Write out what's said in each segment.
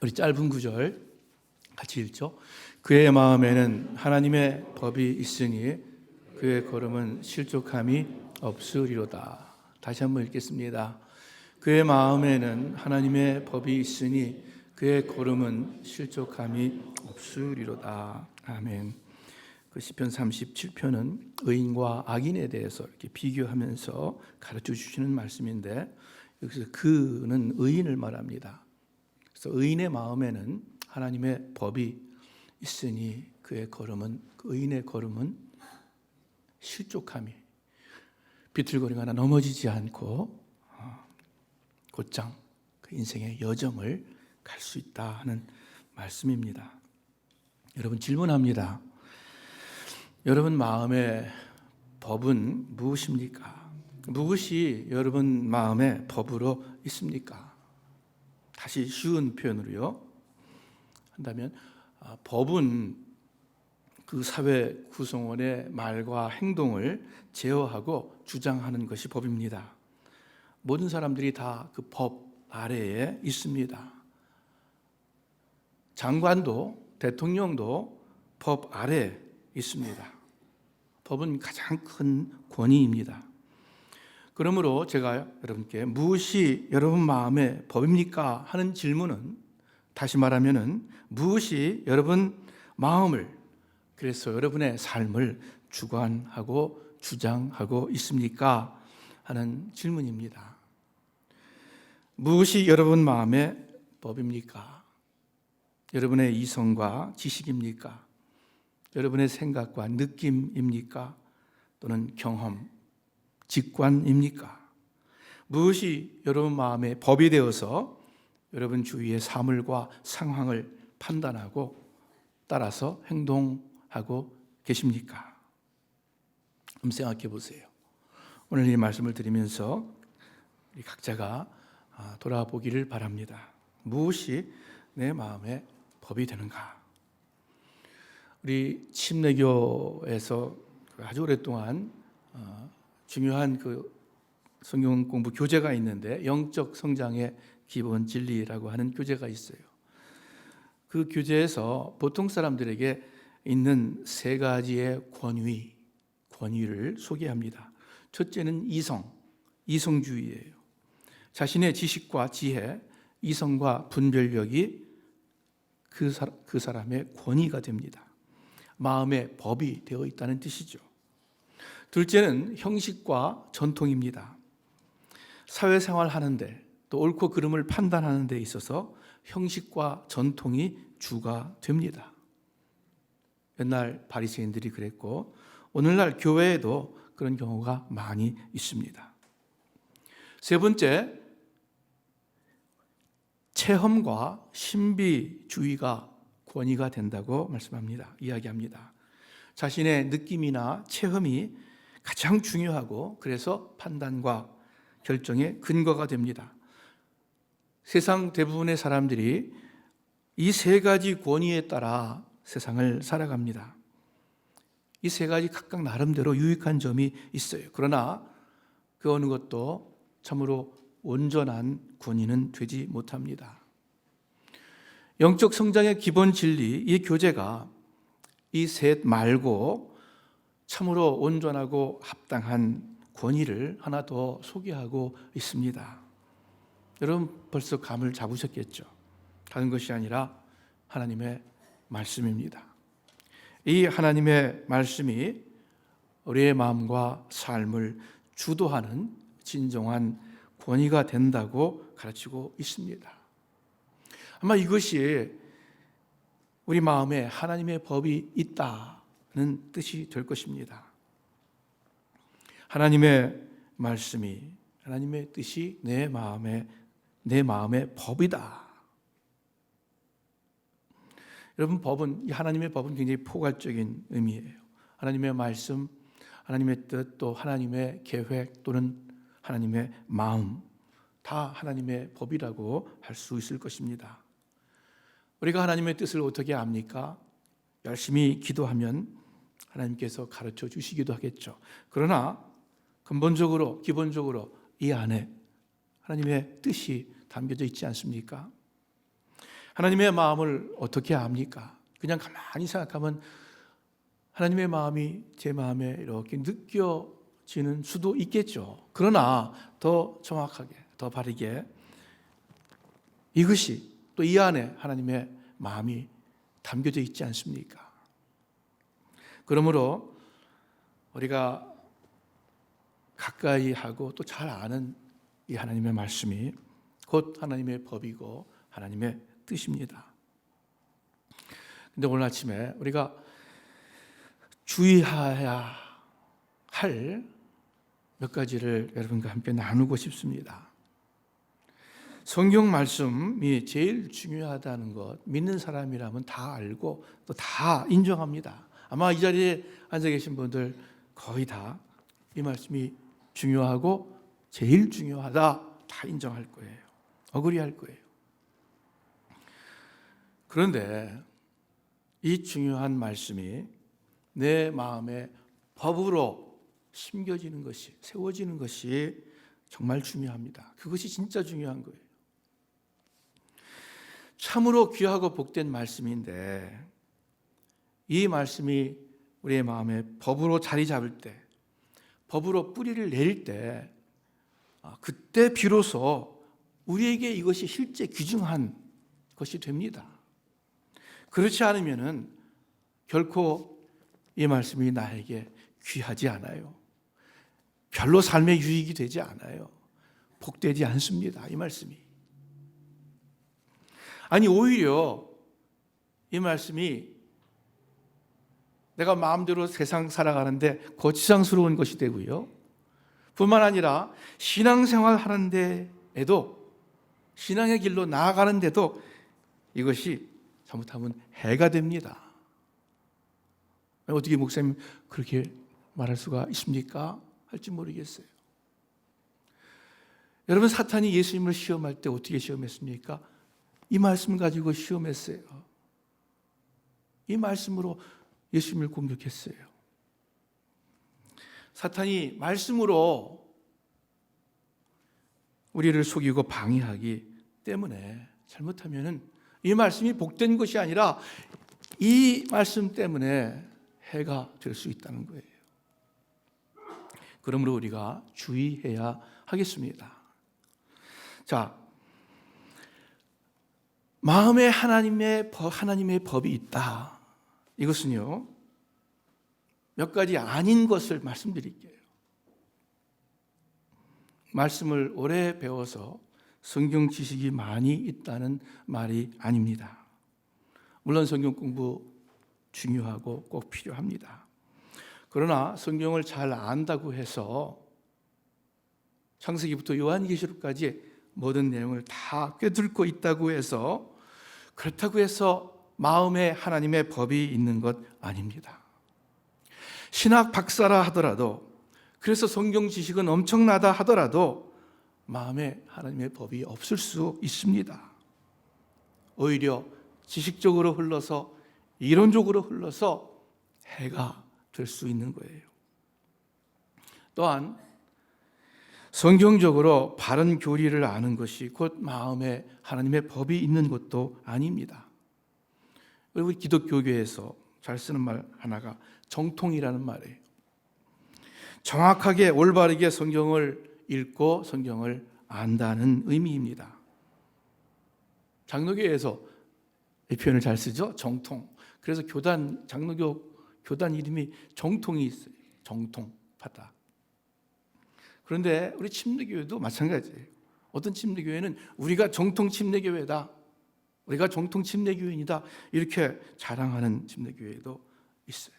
우리 짧은 구절 같이 읽죠. 그의 마음에는 하나님의 법이 있으니 그의 걸음은 실족함이 없으리로다. 다시 한번 읽겠습니다. 그의 마음에는 하나님의 법이 있으니 그의 걸음은 실족함이 없으리로다. 아멘. 그 시편 37편은 의인과 악인에 대해서 이렇게 비교하면서 가르쳐 주시는 말씀인데, 여기서 그는 의인을 말합니다. 그래서 의인의 마음에는 하나님의 법이 있으니 그의 걸음은, 그 의인의 걸음은 실족함이, 비틀거리거나 넘어지지 않고 곧장 그 인생의 여정을 갈 수 있다 하는 말씀입니다. 여러분, 질문합니다. 여러분 마음의 법은 무엇입니까? 무엇이 여러분 마음의 법으로 있습니까? 다시 쉬운 표현으로요 한다면, 법은 그 사회 구성원의 말과 행동을 제어하고 주장하는 것이 법입니다. 모든 사람들이 다 그 법 아래에 있습니다. 장관도, 대통령도 법 아래에 있습니다. 법은 가장 큰 권위입니다. 그러므로 제가 여러분께 무엇이 여러분 마음의 법입니까? 하는 질문은, 다시 말하면은 무엇이 여러분 마음을, 그래서 여러분의 삶을 주관하고 주장하고 있습니까? 하는 질문입니다. 무엇이 여러분 마음의 법입니까? 여러분의 이성과 지식입니까? 여러분의 생각과 느낌입니까? 또는 경험, 직관입니까? 무엇이 여러분 마음의 법이 되어서 여러분 주위의 사물과 상황을 판단하고 따라서 행동하고 계십니까? 한번 생각해 보세요. 오늘 이 말씀을 드리면서 우리 각자가 돌아보기를 바랍니다. 무엇이 내 마음의 법이 되는가? 우리 침례교에서 아주 오랫동안 중요한 그 성경 공부 교재가 있는데, 영적 성장의 기본 진리라고 하는 교재가 있어요. 그 교재에서 보통 사람들에게 있는 세 가지의 권위를 소개합니다. 첫째는 이성주의예요. 자신의 지식과 지혜, 이성과 분별력이 그 사람의 권위가 됩니다. 마음의 법이 되어 있다는 뜻이죠. 둘째는 형식과 전통입니다. 사회생활 하는데, 또 옳고 그름을 판단하는 데 있어서 형식과 전통이 주가 됩니다. 옛날 바리새인들이 그랬고, 오늘날 교회에도 그런 경우가 많이 있습니다. 세 번째, 체험과 신비주의가 권위가 된다고 이야기합니다. 자신의 느낌이나 체험이 가장 중요하고, 그래서 판단과 결정의 근거가 됩니다. 세상 대부분의 사람들이 이 세 가지 권위에 따라 세상을 살아갑니다. 이 세 가지 각각 나름대로 유익한 점이 있어요. 그러나 그 어느 것도 참으로 온전한 권위는 되지 못합니다. 영적 성장의 기본 진리, 이 교재가 이 셋 말고 참으로 온전하고 합당한 권위를 하나 더 소개하고 있습니다. 여러분 벌써 감을 잡으셨겠죠? 다른 것이 아니라 하나님의 말씀입니다. 이 하나님의 말씀이 우리의 마음과 삶을 주도하는 진정한 권위가 된다고 가르치고 있습니다. 아마 이것이 우리 마음에 하나님의 법이 있다는 뜻이 될 것입니다. 하나님의 말씀이, 하나님의 뜻이 내 마음의 법이다. 여러분, 하나님의 법은 굉장히 포괄적인 의미예요. 하나님의 말씀, 하나님의 뜻, 또 하나님의 계획 또는 하나님의 마음, 다 하나님의 법이라고 할 수 있을 것입니다. 우리가 하나님의 뜻을 어떻게 압니까? 열심히 기도하면 하나님께서 가르쳐 주시기도 하겠죠. 그러나 근본적으로, 기본적으로 이 안에 하나님의 뜻이 담겨져 있지 않습니까? 하나님의 마음을 어떻게 압니까? 그냥 가만히 생각하면 하나님의 마음이 제 마음에 이렇게 느껴지는 수도 있겠죠. 그러나 더 정확하게, 더 바르게 이것이 또 이 안에 하나님의 마음이 담겨져 있지 않습니까? 그러므로 우리가 가까이 하고 또 잘 아는 이 하나님의 말씀이 곧 하나님의 법이고 하나님의 뜻입니다. 근데 오늘 아침에 우리가 주의해야 할 몇 가지를 여러분과 함께 나누고 싶습니다. 성경 말씀이 제일 중요하다는 것 믿는 사람이라면 다 알고 또 다 인정합니다. 아마 이 자리에 앉아 계신 분들 거의 다 이 말씀이 중요하고 제일 중요하다 다 인정할 거예요. 어그리할 거예요. 그런데 이 중요한 말씀이 내 마음에 법으로 심겨지는 것이, 세워지는 것이 정말 중요합니다. 그것이 진짜 중요한 거예요. 참으로 귀하고 복된 말씀인데 이 말씀이 우리의 마음에 법으로 자리 잡을 때, 법으로 뿌리를 내릴 때 그때 비로소 우리에게 이것이 실제 귀중한 것이 됩니다. 그렇지 않으면은 결코 이 말씀이 나에게 귀하지 않아요. 별로 삶의 유익이 되지 않아요. 복되지 않습니다. 이 말씀이. 아니 오히려 이 말씀이 내가 마음대로 세상 살아가는데 거치장스러운 것이 되고요. 뿐만 아니라 신앙생활 하는 데에도 신앙의 길로 나아가는 데도 이것이 잘못하면 해가 됩니다. 어떻게 목사님 그렇게 말할 수가 있습니까? 할지 모르겠어요. 여러분 사탄이 예수님을 시험할 때 어떻게 시험했습니까? 이 말씀 가지고 시험했어요. 이 말씀으로 예수님을 공격했어요. 사탄이 말씀으로 우리를 속이고 방해하기 때문에 잘못하면은 이 말씀이 복된 것이 아니라 이 말씀 때문에 해가 될 수 있다는 거예요. 그러므로 우리가 주의해야 하겠습니다. 자, 마음에 하나님의 법이 있다. 이것은요, 몇 가지 아닌 것을 말씀드릴게요. 말씀을 오래 배워서 성경 지식이 많이 있다는 말이 아닙니다. 물론 성경 공부 중요하고 꼭 필요합니다. 그러나 성경을 잘 안다고 해서 창세기부터 요한계시록까지 모든 내용을 다 꿰뚫고 있다고 해서 그렇다고 해서 마음에 하나님의 법이 있는 것 아닙니다. 신학 박사라 하더라도 그래서 성경 지식은 엄청나다 하더라도 마음에 하나님의 법이 없을 수 있습니다. 오히려 지식적으로 흘러서 이론적으로 흘러서 해가 될 수 있는 거예요. 또한 성경적으로 바른 교리를 아는 것이 곧 마음에 하나님의 법이 있는 것도 아닙니다. 우리 기독교계에서 잘 쓰는 말 하나가 정통이라는 말이에요. 정확하게 올바르게 성경을 읽고 성경을 안다는 의미입니다. 장로교에서 이 표현을 잘 쓰죠. 정통. 그래서 장로교 교단 이름이 정통이 있어요. 정통하다. 그런데 우리 침례교회도 마찬가지예요. 어떤 침례교회는 우리가 정통 침례교회다, 우리가 정통 침례교인이다 이렇게 자랑하는 침례교회도 있어요.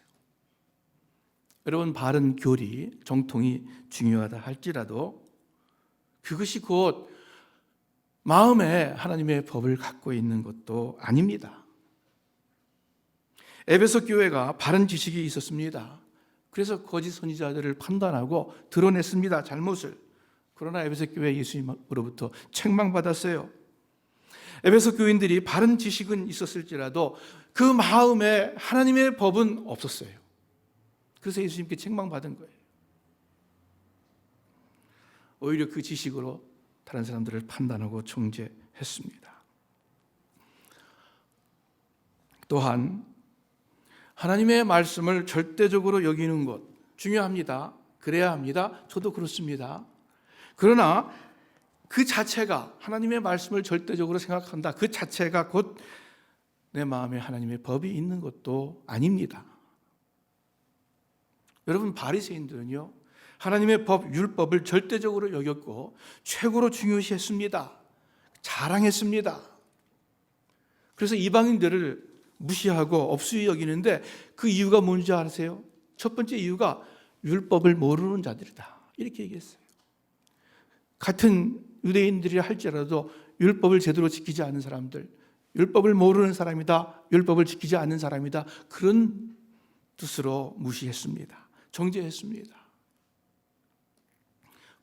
여러분 바른 교리, 정통이 중요하다 할지라도 그것이 곧 마음에 하나님의 법을 갖고 있는 것도 아닙니다. 에베소 교회가 바른 지식이 있었습니다. 그래서 거짓 선지자들을 판단하고 드러냈습니다. 잘못을. 그러나 에베소 교회 예수님으로부터 책망받았어요. 에베소 교인들이 바른 지식은 있었을지라도 그 마음에 하나님의 법은 없었어요. 그래서 예수님께 책망받은 거예요. 오히려 그 지식으로 다른 사람들을 판단하고 정죄했습니다. 또한 하나님의 말씀을 절대적으로 여기는 것 중요합니다. 그래야 합니다. 저도 그렇습니다. 그러나 그 자체가 하나님의 말씀을 절대적으로 생각한다. 그 자체가 곧 내 마음에 하나님의 법이 있는 것도 아닙니다. 여러분, 바리새인들은요, 하나님의 법, 율법을 절대적으로 여겼고 최고로 중요시했습니다. 자랑했습니다. 그래서 이방인들을 무시하고 업수히 여기는데 그 이유가 뭔지 아세요? 첫 번째 이유가 율법을 모르는 자들이다. 이렇게 얘기했어요. 같은 유대인들이 할지라도 율법을 제대로 지키지 않는 사람들, 율법을 모르는 사람이다, 율법을 지키지 않는 사람이다, 그런 뜻으로 무시했습니다. 정죄했습니다.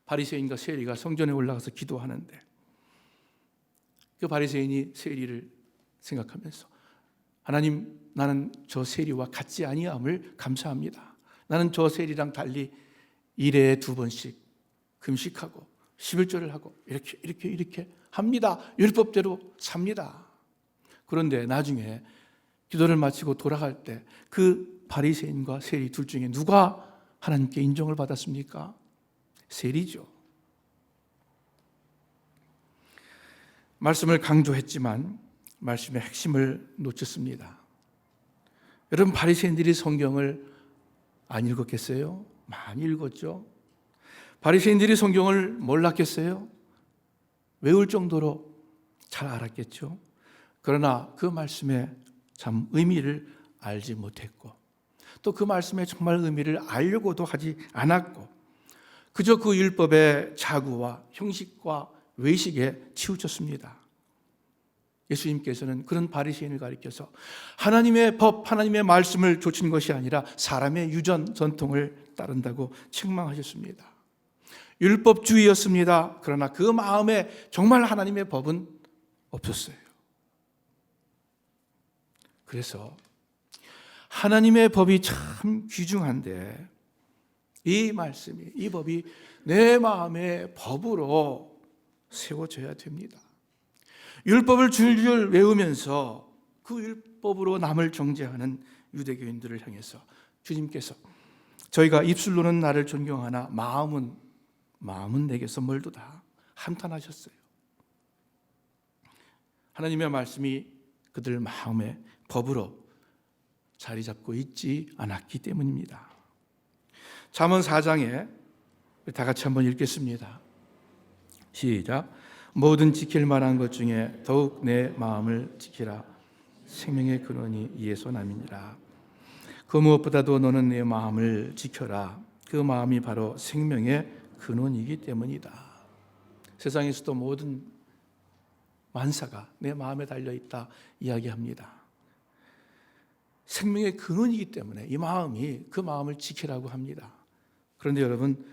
바리새인과 세리가 성전에 올라가서 기도하는데 그 바리새인이 세리를 생각하면서 하나님, 나는 저 세리와 같지 아니함을 감사합니다. 나는 저 세리랑 달리 일에 2번씩 금식하고 11조를 하고 이렇게 합니다. 율법대로 삽니다. 그런데 나중에 기도를 마치고 돌아갈 때 그 바리새인과 세리 둘 중에 누가 하나님께 인정을 받았습니까? 세리죠. 말씀을 강조했지만 말씀의 핵심을 놓쳤습니다. 여러분, 바리새인들이 성경을 안 읽었겠어요? 많이 읽었죠. 바리새인들이 성경을 몰랐겠어요? 외울 정도로 잘 알았겠죠. 그러나 그 말씀의 참 의미를 알지 못했고 또 그 말씀의 정말 의미를 알려고도 하지 않았고 그저 그 율법의 자구와 형식과 외식에 치우쳤습니다. 예수님께서는 그런 바리새인을 가리켜서 하나님의 법, 하나님의 말씀을 좇은 것이 아니라 사람의 유전, 전통을 따른다고 책망하셨습니다. 율법주의였습니다. 그러나 그 마음에 정말 하나님의 법은 없었어요. 그래서 하나님의 법이 참 귀중한데 이 말씀이, 이 법이 내 마음의 법으로 세워져야 됩니다. 율법을 줄줄 외우면서 그 율법으로 남을 정죄하는 유대교인들을 향해서 주님께서 저희가 입술로는 나를 존경하나 마음은 내게서 멀도다 한탄하셨어요. 하나님의 말씀이 그들 마음의 법으로 자리 잡고 있지 않았기 때문입니다. 잠언 4장에 다 같이 한번 읽겠습니다. 시작. 모든 지킬 만한 것 중에 더욱 내 마음을 지키라. 생명의 근원이 이에서 남이니라. 그 무엇보다도 너는 내 마음을 지켜라. 그 마음이 바로 생명의 근원이기 때문이다. 세상에서도 모든 만사가 내 마음에 달려있다 이야기합니다. 생명의 근원이기 때문에 이 마음이 그 마음을 지키라고 합니다. 그런데 여러분,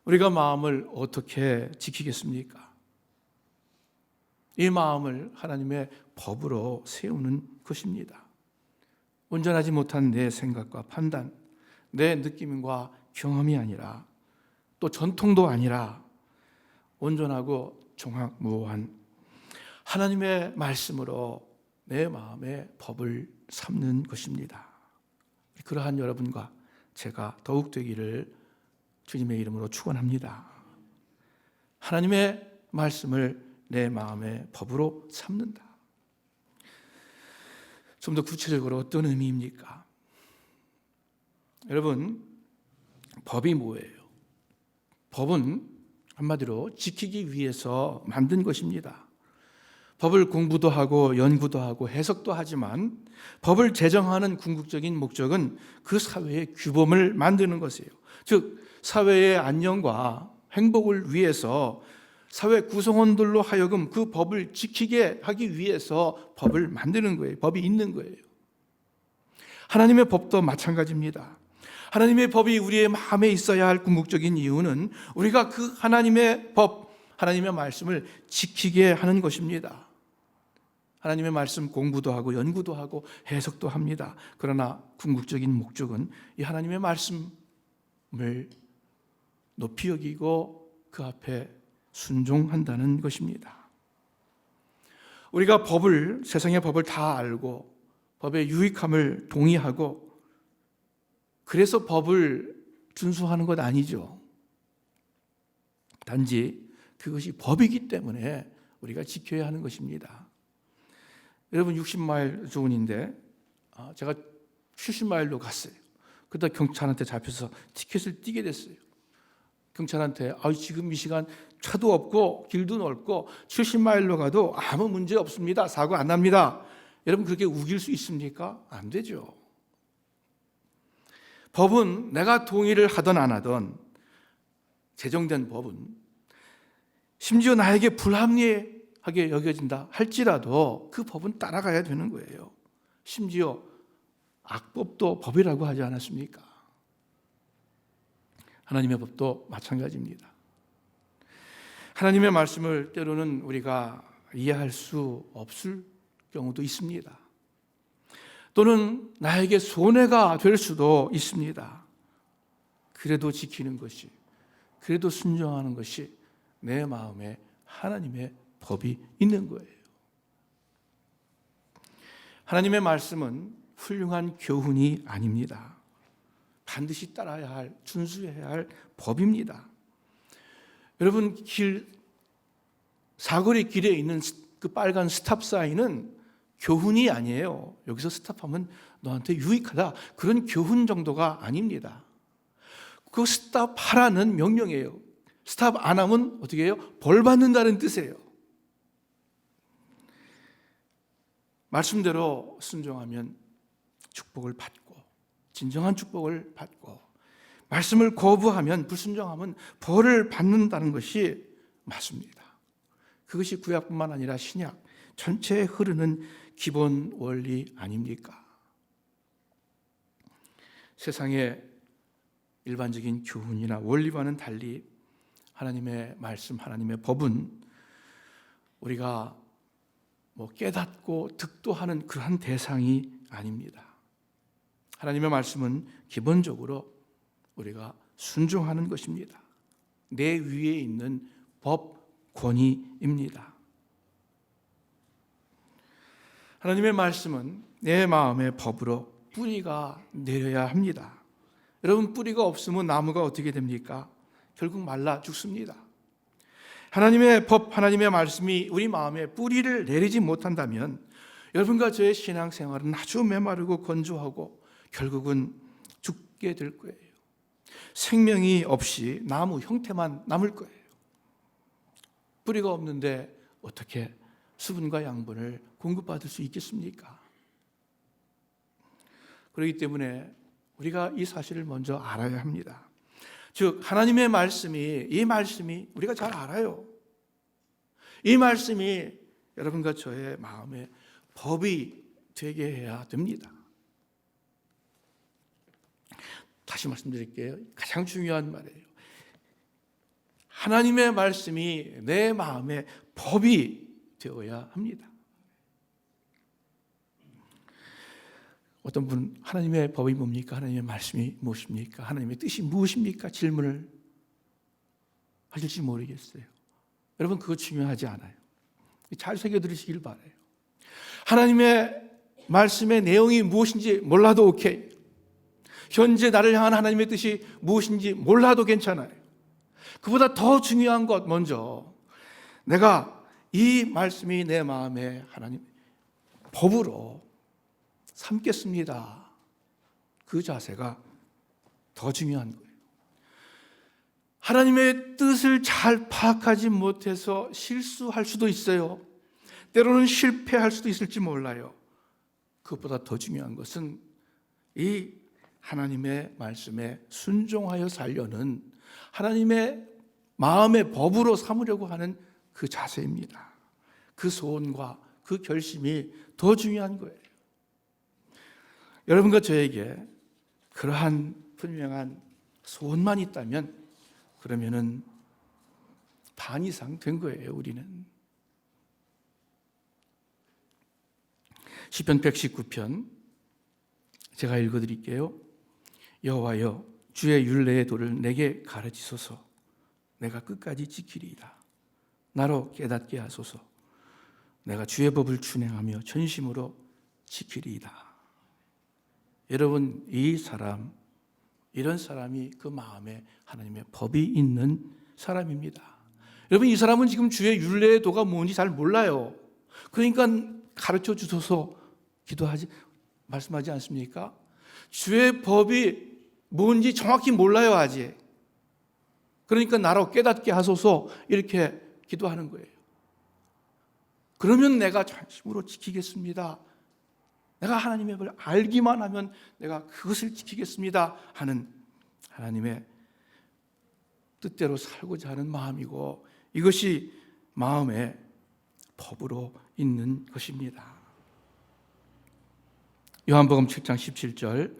우리가 마음을 어떻게 지키겠습니까? 이 마음을 하나님의 법으로 세우는 것입니다. 온전하지 못한 내 생각과 판단, 내 느낌과 경험이 아니라 또 전통도 아니라 온전하고 정확무한 하나님의 말씀으로 내 마음의 법을 삼는 것입니다. 그러한 여러분과 제가 더욱 되기를 주님의 이름으로 축원합니다. 하나님의 말씀을 내 마음의 법으로 삼는다. 좀 더 구체적으로 어떤 의미입니까? 여러분, 법이 뭐예요? 법은 한마디로 지키기 위해서 만든 것입니다. 법을 공부도 하고 연구도 하고 해석도 하지만 법을 제정하는 궁극적인 목적은 그 사회의 규범을 만드는 것이에요. 즉 사회의 안녕과 행복을 위해서 사회 구성원들로 하여금 그 법을 지키게 하기 위해서 법을 만드는 거예요. 법이 있는 거예요. 하나님의 법도 마찬가지입니다. 하나님의 법이 우리의 마음에 있어야 할 궁극적인 이유는 우리가 그 하나님의 법, 하나님의 말씀을 지키게 하는 것입니다. 하나님의 말씀 공부도 하고 연구도 하고 해석도 합니다. 그러나 궁극적인 목적은 이 하나님의 말씀을 높이 여기고 그 앞에 순종한다는 것입니다. 우리가 세상의 법을 다 알고 법의 유익함을 동의하고 그래서 법을 준수하는 것 아니죠. 단지 그것이 법이기 때문에 우리가 지켜야 하는 것입니다. 여러분 60마일 조근인데 제가 70마일로 갔어요. 그러다 경찰한테 잡혀서 티켓을 띄게 됐어요. 경찰한테 지금 이 시간 차도 없고 길도 넓고 70마일로 가도 아무 문제 없습니다. 사고 안 납니다. 여러분 그렇게 우길 수 있습니까? 안 되죠. 법은 내가 동의를 하든 안 하든 제정된 법은 심지어 나에게 불합리하게 여겨진다 할지라도 그 법은 따라가야 되는 거예요. 심지어 악법도 법이라고 하지 않았습니까? 하나님의 법도 마찬가지입니다. 하나님의 말씀을 때로는 우리가 이해할 수 없을 경우도 있습니다. 또는 나에게 손해가 될 수도 있습니다. 그래도 지키는 것이, 그래도 순종하는 것이 내 마음에 하나님의 법이 있는 거예요. 하나님의 말씀은 훌륭한 교훈이 아닙니다. 반드시 따라야 할, 준수해야 할 법입니다. 여러분 사거리 길에 있는 그 빨간 스탑 사인은 교훈이 아니에요. 여기서 스탑하면 너한테 유익하다, 그런 교훈 정도가 아닙니다. 그 스탑하라는 명령이에요. 스탑 안 하면 어떻게 해요? 벌 받는다는 뜻이에요. 말씀대로 순종하면 축복을 받고, 진정한 축복을 받고, 말씀을 거부하면, 불순종하면 벌을 받는다는 것이 맞습니다. 그것이 구약뿐만 아니라 신약 전체에 흐르는 기본 원리 아닙니까? 세상의 일반적인 교훈이나 원리와는 달리 하나님의 말씀, 하나님의 법은 우리가 깨닫고 득도하는 그러한 대상이 아닙니다. 하나님의 말씀은 기본적으로 우리가 순종하는 것입니다. 내 위에 있는 법 권위입니다. 하나님의 말씀은 내 마음의 법으로 뿌리가 내려야 합니다. 여러분, 뿌리가 없으면 나무가 어떻게 됩니까? 결국 말라 죽습니다. 하나님의 법, 하나님의 말씀이 우리 마음에 뿌리를 내리지 못한다면 여러분과 저의 신앙생활은 아주 메마르고 건조하고 결국은 죽게 될 거예요. 생명이 없이 나무 형태만 남을 거예요. 뿌리가 없는데 어떻게 수분과 양분을 공급받을 수 있겠습니까? 그렇기 때문에 우리가 이 사실을 먼저 알아야 합니다. 즉 하나님의 말씀이, 이 말씀이 우리가 잘 알아요. 이 말씀이 여러분과 저의 마음에 법이 되게 해야 됩니다. 다시 말씀드릴게요. 가장 중요한 말이에요. 하나님의 말씀이 내 마음에 법이 되어야 합니다. 어떤 분 하나님의 법이 뭡니까? 하나님의 말씀이 무엇입니까? 하나님의 뜻이 무엇입니까? 질문을 하실지 모르겠어요. 여러분 그거 중요하지 않아요. 잘 새겨 들으시길 바라요. 하나님의 말씀의 내용이 무엇인지 몰라도 오케이. 현재 나를 향한 하나님의 뜻이 무엇인지 몰라도 괜찮아요. 그보다 더 중요한 것 먼저 내가 이 말씀이 내 마음에 하나님 법으로 삼겠습니다. 그 자세가 더 중요한 거예요. 하나님의 뜻을 잘 파악하지 못해서 실수할 수도 있어요. 때로는 실패할 수도 있을지 몰라요. 그것보다 더 중요한 것은 이 하나님의 말씀에 순종하여 살려는 하나님의 마음의 법으로 삼으려고 하는 그 자세입니다. 그 소원과 그 결심이 더 중요한 거예요. 여러분과 저에게 그러한 분명한 소원만 있다면 그러면은 반 이상 된 거예요, 우리는. 시편 119편 제가 읽어드릴게요. 여호와여, 주의 율례의 도를 내게 가르치소서. 내가 끝까지 지키리이다. 나로 깨닫게 하소서. 내가 주의 법을 준행하며 전심으로 지키리이다. 여러분, 이런 사람이 그 마음에 하나님의 법이 있는 사람입니다. 여러분, 이 사람은 지금 주의 율례의 도가 뭔지 잘 몰라요. 그러니까 가르쳐 주소서 말씀하지 않습니까? 주의 법이 뭔지 정확히 몰라요, 아직. 그러니까 나로 깨닫게 하소서 이렇게 기도하는 거예요. 그러면 내가 전심으로 지키겠습니다. 내가 하나님의 법을 알기만 하면 내가 그것을 지키겠습니다 하는 하나님의 뜻대로 살고자 하는 마음이고, 이것이 마음의 법으로 있는 것입니다. 요한복음 7장 17절,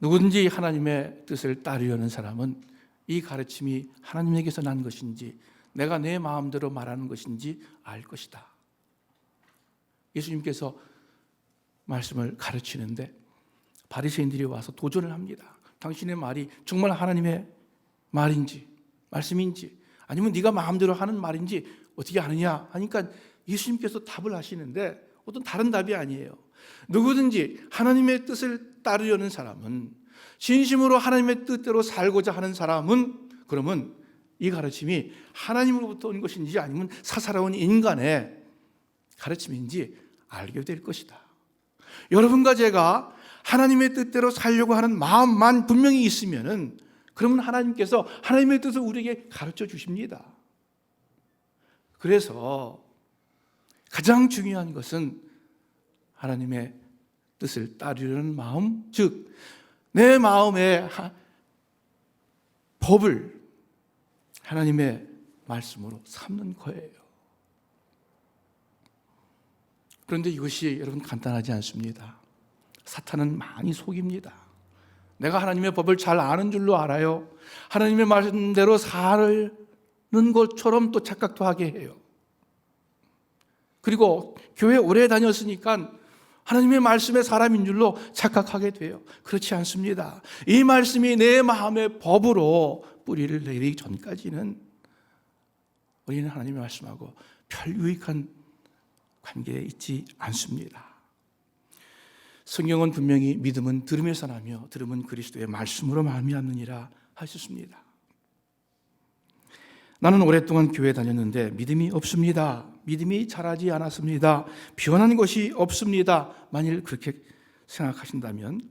누구든지 하나님의 뜻을 따르려는 사람은 이 가르침이 하나님에게서 난 것인지 내가 내 마음대로 말하는 것인지 알 것이다. 예수님께서 말씀을 가르치는데 바리새인들이 와서 도전을 합니다. 당신의 말이 정말 하나님의 말인지 말씀인지 아니면 네가 마음대로 하는 말인지 어떻게 아느냐 하니까 예수님께서 답을 하시는데 어떤 다른 답이 아니에요. 누구든지 하나님의 뜻을 따르려는 사람은, 진심으로 하나님의 뜻대로 살고자 하는 사람은, 그러면 이 가르침이 하나님으로부터 온 것인지 아니면 사사로운 인간의 가르침인지 알게 될 것이다. 여러분과 제가 하나님의 뜻대로 살려고 하는 마음만 분명히 있으면은, 그러면 하나님께서 하나님의 뜻을 우리에게 가르쳐 주십니다. 그래서 가장 중요한 것은 하나님의 뜻을 따르려는 마음, 즉 내 마음의 법을 하나님의 말씀으로 삼는 거예요. 그런데 이것이 여러분 간단하지 않습니다. 사탄은 많이 속입니다. 내가 하나님의 법을 잘 아는 줄로 알아요. 하나님의 말씀대로 사는 것처럼 또 착각도 하게 해요. 그리고 교회 오래 다녔으니까 하나님의 말씀의 사람인 줄로 착각하게 돼요. 그렇지 않습니다. 이 말씀이 내 마음의 법으로 뿌리를 내리기 전까지는 우리는 하나님의 말씀하고 별 유익한 관계에 있지 않습니다. 성경은 분명히 믿음은 들음에서 나며 들음은 그리스도의 말씀으로 말미암느니라 하셨습니다. 나는 오랫동안 교회 다녔는데 믿음이 없습니다. 믿음이 자라지 않았습니다. 변한 것이 없습니다. 만일 그렇게 생각하신다면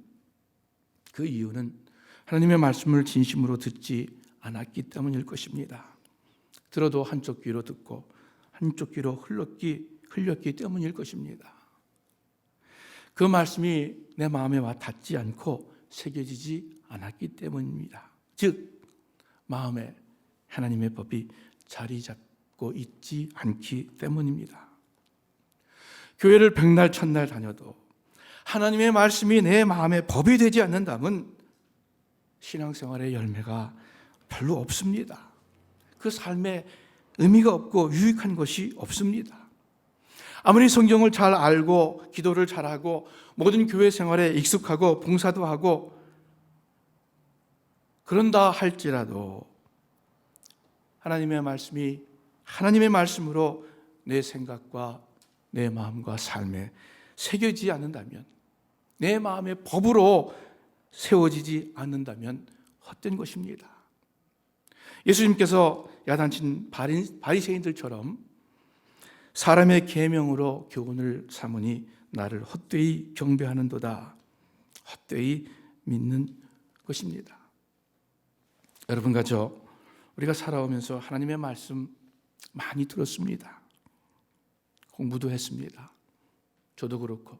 그 이유는 하나님의 말씀을 진심으로 듣지 않았기 때문일 것입니다. 들어도 한쪽 귀로 듣고 한쪽 귀로 흘렸기 때문일 것입니다. 그 말씀이 내 마음에 와 닿지 않고 새겨지지 않았기 때문입니다. 즉 마음에 하나님의 법이 자리 잡고 있지 않기 때문입니다. 교회를 백날 천날 다녀도 하나님의 말씀이 내 마음의 법이 되지 않는다면 신앙생활의 열매가 별로 없습니다. 그 삶에 의미가 없고 유익한 것이 없습니다. 아무리 성경을 잘 알고 기도를 잘하고 모든 교회 생활에 익숙하고 봉사도 하고 그런다 할지라도 하나님의 말씀이 하나님의 말씀으로 내 생각과 내 마음과 삶에 새겨지지 않는다면, 내 마음의 법으로 세워지지 않는다면 헛된 것입니다. 예수님께서 야단친 바리새인들처럼 사람의 계명으로 교훈을 삼으니 나를 헛되이 경배하는도다, 헛되이 믿는 것입니다. 여러분과 저 우리가 살아오면서 하나님의 말씀 많이 들었습니다. 공부도 했습니다. 저도 그렇고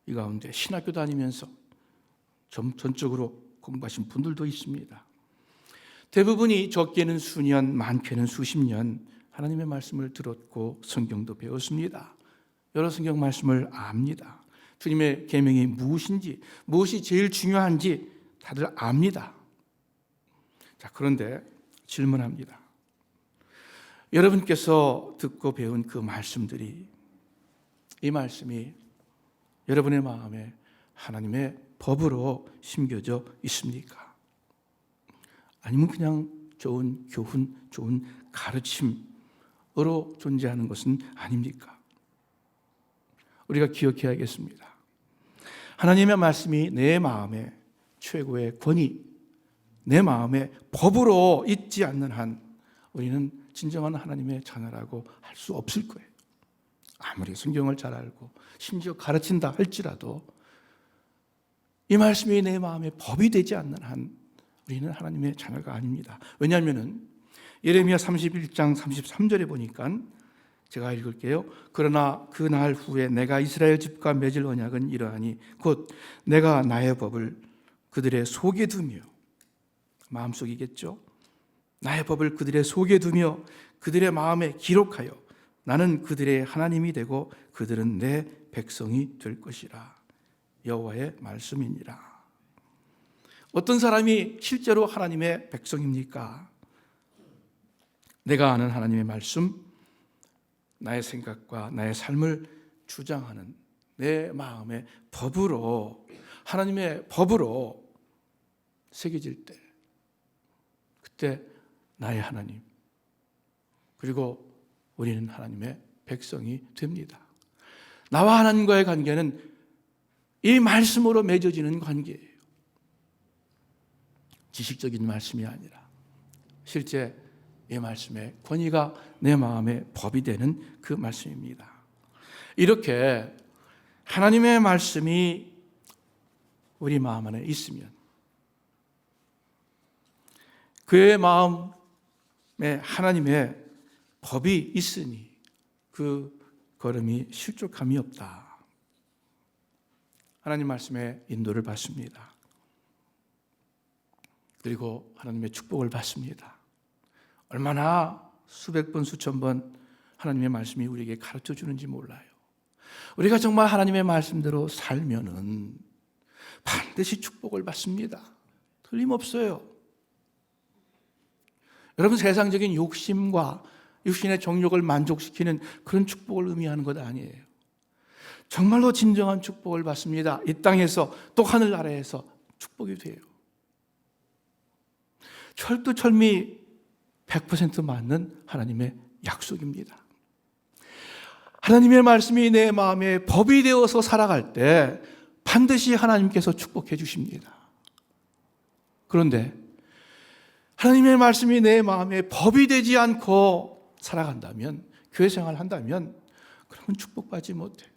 이 가운데 신학교 다니면서 전적으로 공부하신 분들도 있습니다. 대부분이 적게는 수년, 많게는 수십 년 하나님의 말씀을 들었고 성경도 배웠습니다. 여러 성경 말씀을 압니다. 주님의 계명이 무엇인지, 무엇이 제일 중요한지 다들 압니다. 자, 그런데 질문합니다. 여러분께서 듣고 배운 그 말씀들이, 이 말씀이 여러분의 마음에 하나님의 법으로 심겨져 있습니까? 아니면 그냥 좋은 교훈, 좋은 가르침으로 존재하는 것은 아닙니까? 우리가 기억해야겠습니다. 하나님의 말씀이 내 마음의 최고의 권위, 내 마음의 법으로 있지 않는 한 우리는 진정한 하나님의 자녀라고 할 수 없을 거예요. 아무리 성경을 잘 알고 심지어 가르친다 할지라도 이 말씀이 내 마음의 법이 되지 않는 한 우리는 하나님의 자녀가 아닙니다. 왜냐하면 예레미야 31장 33절에 보니까 제가 읽을게요. 그러나 그 날 후에 내가 이스라엘 집과 맺을 언약은 이러하니 곧 내가 나의 법을 그들의 속에 두며, 마음속이겠죠. 나의 법을 그들의 속에 두며 그들의 마음에 기록하여 나는 그들의 하나님이 되고 그들은 내 백성이 될 것이라. 여호와의 말씀이니라. 어떤 사람이 실제로 하나님의 백성입니까? 내가 아는 하나님의 말씀, 나의 생각과 나의 삶을 주장하는 내 마음의 법으로, 하나님의 법으로 새겨질 때, 그때 나의 하나님, 그리고 우리는 하나님의 백성이 됩니다. 나와 하나님과의 관계는 이 말씀으로 맺어지는 관계예요. 지식적인 말씀이 아니라 실제 이 말씀의 권위가 내 마음의 법이 되는 그 말씀입니다. 이렇게 하나님의 말씀이 우리 마음 안에 있으면 그의 마음에 하나님의 법이 있으니 그 걸음이 실족함이 없다. 하나님 말씀의 인도를 받습니다. 그리고 하나님의 축복을 받습니다. 얼마나 수백 번 수천 번 하나님의 말씀이 우리에게 가르쳐 주는지 몰라요. 우리가 정말 하나님의 말씀대로 살면은 반드시 축복을 받습니다. 틀림없어요. 여러분, 세상적인 욕심과 육신의 정욕을 만족시키는 그런 축복을 의미하는 것 아니에요. 정말로 진정한 축복을 받습니다. 이 땅에서 또 하늘나라에서 축복이 돼요. 철두철미 100% 맞는 하나님의 약속입니다. 하나님의 말씀이 내 마음에 법이 되어서 살아갈 때 반드시 하나님께서 축복해 주십니다. 그런데 하나님의 말씀이 내 마음에 법이 되지 않고 살아간다면, 교회 생활을 한다면 그러면 축복받지 못해요.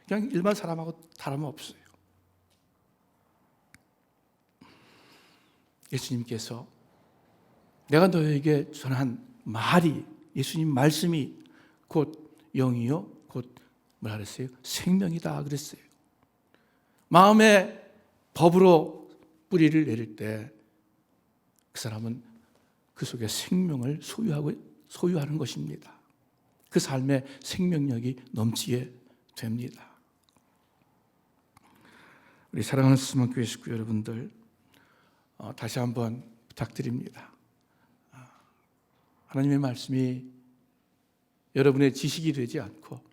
그냥 일반 사람하고 다름없어요. 예수님께서 내가 너에게 전한 말이, 예수님 말씀이 곧 영이요 곧 뭐라 그랬어요? 생명이다 그랬어요. 마음의 법으로 뿌리를 내릴 때 그 사람은 그 속에 생명을 소유하는 것입니다. 그 삶에 생명력이 넘치게 됩니다. 우리 사랑하는 스스만교회 식구 여러분들, 다시 한번 부탁드립니다. 하나님의 말씀이 여러분의 지식이 되지 않고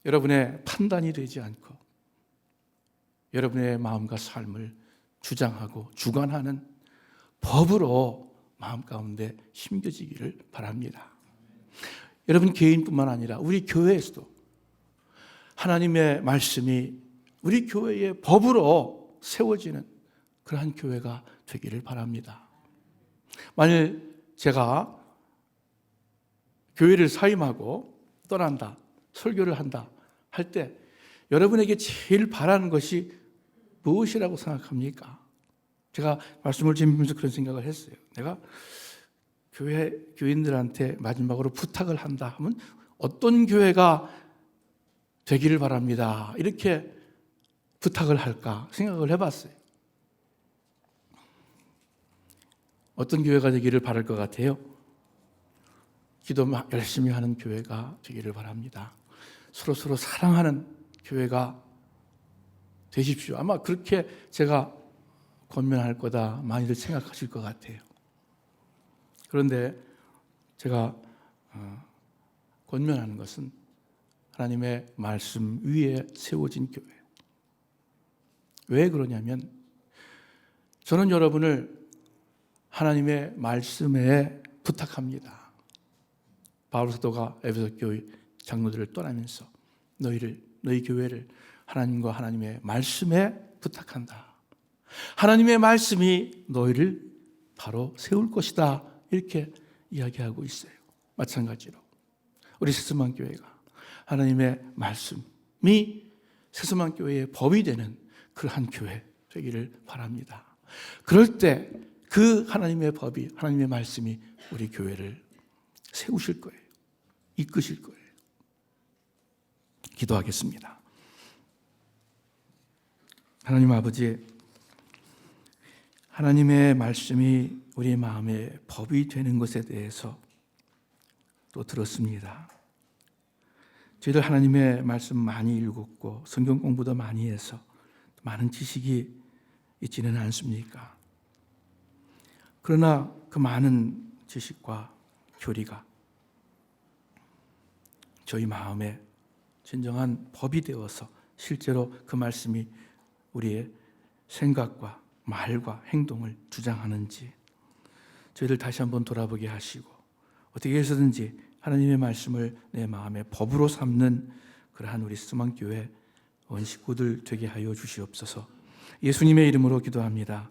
여러분의 판단이 되지 않고 여러분의 마음과 삶을 주장하고 주관하는 법으로 마음 가운데 심겨지기를 바랍니다. 여러분 개인뿐만 아니라 우리 교회에서도 하나님의 말씀이 우리 교회의 법으로 세워지는 그러한 교회가 되기를 바랍니다. 만일 제가 교회를 사임하고 떠난다, 설교를 한다 할 때 여러분에게 제일 바라는 것이 무엇이라고 생각합니까? 제가 말씀을 준비하면서 그런 생각을 했어요. 내가 교인들한테 마지막으로 부탁을 한다 하면 어떤 교회가 되기를 바랍니다. 이렇게 부탁을 할까 생각을 해봤어요. 어떤 교회가 되기를 바랄 것 같아요? 기도 열심히 하는 교회가 되기를 바랍니다. 서로 사랑하는 교회가 되십시오. 아마 그렇게 제가 권면할 거다 많이들 생각하실 것 같아요. 그런데 제가 권면하는 것은 하나님의 말씀 위에 세워진 교회. 왜 그러냐면 저는 여러분을 하나님의 말씀에 부탁합니다. 바울 사도가 에베소 교회 장로들을 떠나면서 너희 교회를 하나님과 하나님의 말씀에 부탁한다. 하나님의 말씀이 너희를 바로 세울 것이다. 이렇게 이야기하고 있어요. 마찬가지로 우리 새수만 교회가 하나님의 말씀이 새수만 교회의 법이 되는 그러한 교회 되기를 바랍니다. 그럴 때 그 하나님의 법이, 하나님의 말씀이 우리 교회를 세우실 거예요. 이끄실 거예요. 기도하겠습니다. 하나님 아버지, 하나님의 말씀이 우리 마음의 법이 되는 것에 대해서 또 들었습니다. 저희들 하나님의 말씀 많이 읽었고 성경 공부도 많이 해서 많은 지식이 있지는 않습니까? 그러나 그 많은 지식과 교리가 저희 마음에 진정한 법이 되어서 실제로 그 말씀이 우리의 생각과 말과 행동을 주장하는지 저희들 다시 한번 돌아보게 하시고 어떻게 해서든지 하나님의 말씀을 내 마음의 법으로 삼는 그러한 우리 스만교회 원식구들 되게 하여 주시옵소서. 예수님의 이름으로 기도합니다.